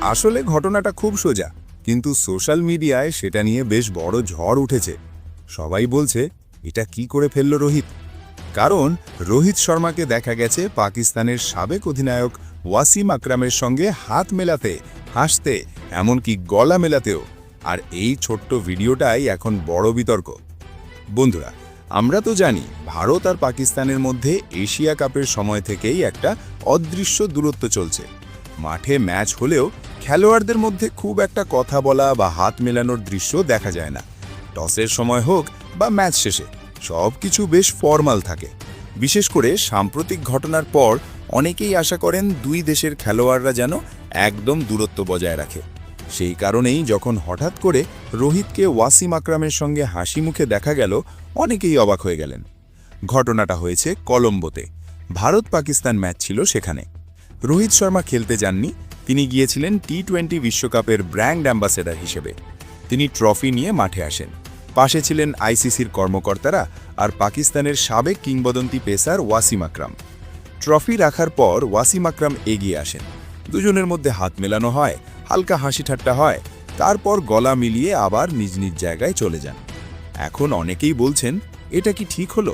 আসলে ঘটনাটা খুব সোজা, কিন্তু সোশ্যাল মিডিয়ায় সেটা নিয়ে বেশ বড় ঝড় উঠেছে। সবাই বলছে এটা কি করে ফেলল রোহিত। কারণ রোহিত শর্মাকে দেখা গেছে পাকিস্তানের সাবেক অধিনায়ক ওয়াসিম আকরামের সঙ্গে হাত মেলাতে, হাসতে, এমনকি গলা মেলাতেও। আর এই ছোট্ট ভিডিওটাই এখন বড় বিতর্ক। বন্ধুরা, আমরা তো জানি ভারত আর পাকিস্তানের মধ্যে এশিয়া কাপের সময় থেকেই একটা অদৃশ্য দূরত্ব চলছে। মাঠে ম্যাচ হলেও খেলোয়াড়দের মধ্যে খুব একটা কথা বলা বা হাত মেলানোর দৃশ্য দেখা যায় না। টসের সময় হোক বা ম্যাচ শেষে সব কিছু বেশ ফর্মাল থাকে। বিশেষ করে সাম্প্রতিক ঘটনার পর অনেকেই আশা করেন দুই দেশের খেলোয়াড়রা যেন একদম দূরত্ব বজায় রাখে। সেই কারণেই যখন হঠাৎ করে রোহিতকে ওয়াসিম আকরামের সঙ্গে হাসি মুখে দেখা গেল, অনেকেই অবাক হয়ে গেলেন। ঘটনাটা হয়েছে কলম্বোতে। ভারত পাকিস্তান ম্যাচ ছিল সেখানে। রোহিত শর্মা খেলতে যাননি, তিনি গিয়েছিলেন টি-20 বিশ্বকাপের ব্র্যান্ড অ্যাম্বাসেডর হিসেবে। তিনি ট্রফি নিয়ে মাঠে আসেন। পাশে ছিলেন আইসিসির কর্মকর্তারা আর পাকিস্তানের সাবেক কিংবদন্তি পেসার ওয়াসিম আকরাম। ট্রফি রাখার পর ওয়াসিম আকরাম এগিয়ে আসেন। দুজনের মধ্যে হাত মেলানো হয়, হালকা হাসি ঠাট্টা হয়, তারপর গলা মিলিয়ে আবার নিজ নিজ জায়গায় চলে যান। এখন অনেকেই বলছেন এটা কি ঠিক হলো?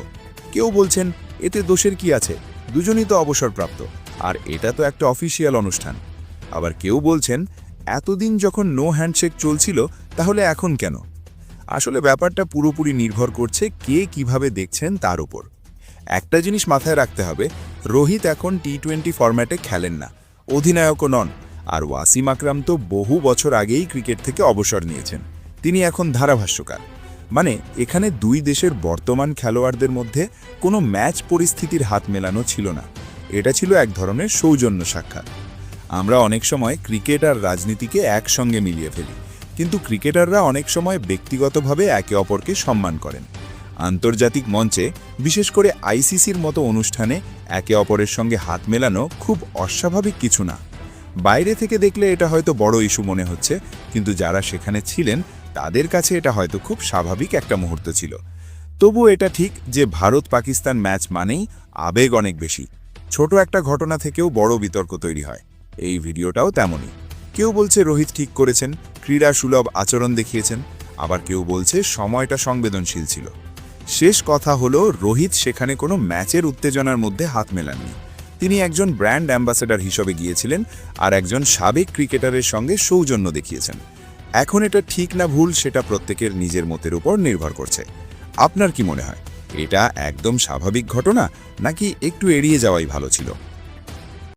কেউ বলছেন এতে দোষের কি আছে, দুজনই তো অবসরপ্রাপ্ত, আর এটা তো একটা অফিসিয়াল অনুষ্ঠান। আবার কেউ বলছেন এতদিন যখন নো হ্যান্ডশেক চলছিল, তাহলে এখন কেন? আসলে ব্যাপারটা পুরোপুরি নির্ভর করছে কে কিভাবে দেখছেন তার উপর। একটা জিনিস মাথায় রাখতে হবে, রোহিত এখন টি-20 ফরম্যাটে খেলেন না, অধিনায়কও নন। আর ওয়াসিম আকরাম তো বহু বছর আগেই ক্রিকেট থেকে অবসর নিয়েছেন, তিনি এখন ধারাভাষ্যকার। মানে এখানে দুই দেশের বর্তমান খেলোয়াড়দের মধ্যে কোনো ম্যাচ পরিস্থিতির হাত মেলানো ছিল না, এটা ছিল এক ধরনের সৌজন্য সাক্ষাৎ। আমরা অনেক সময় ক্রিকেট আর রাজনীতিকে একসঙ্গে মিলিয়ে ফেলি, কিন্তু ক্রিকেটাররা অনেক সময় ব্যক্তিগতভাবে একে অপরকে সম্মান করেন। আন্তর্জাতিক মঞ্চে, বিশেষ করে আইসিসির মতো অনুষ্ঠানে একে অপরের সঙ্গে হাত মেলানো খুব অস্বাভাবিক কিছু না। বাইরে থেকে দেখলে এটা হয়তো বড় ইস্যু মনে হচ্ছে, কিন্তু যারা সেখানে ছিলেন তাদের কাছে এটা হয়তো খুব স্বাভাবিক একটা মুহূর্ত ছিল। তবু এটা ঠিক যে ভারত পাকিস্তান ম্যাচ মানেই আবেগ অনেক বেশি। ছোট একটা ঘটনা থেকেও বড় বিতর্ক তৈরি হয়। এই ভিডিওটাও তেমনই। কেউ বলছে রোহিত ঠিক করেছেন, ক্রীড়া সুলভ আচরণ দেখিয়েছেন, আবার কেউ বলছে সময়টা সংবেদনশীল ছিল। শেষ কথা হলো, রোহিত সেখানে কোনো ম্যাচের উত্তেজনার মধ্যে হাত মেলাননি। তিনি একজন ব্র্যান্ড অ্যাম্বাসেডর হিসেবে গিয়েছিলেন আর একজন সাবেক ক্রিকেটারের সঙ্গে সৌজন্য দেখিয়েছেন। এখন এটা ঠিক না ভুল সেটা প্রত্যেকের নিজের মতের উপর নির্ভর করছে। আপনার কি মনে হয়, এটা একদম স্বাভাবিক ঘটনা নাকি একটু এড়িয়ে যাওয়াই ভালো ছিল?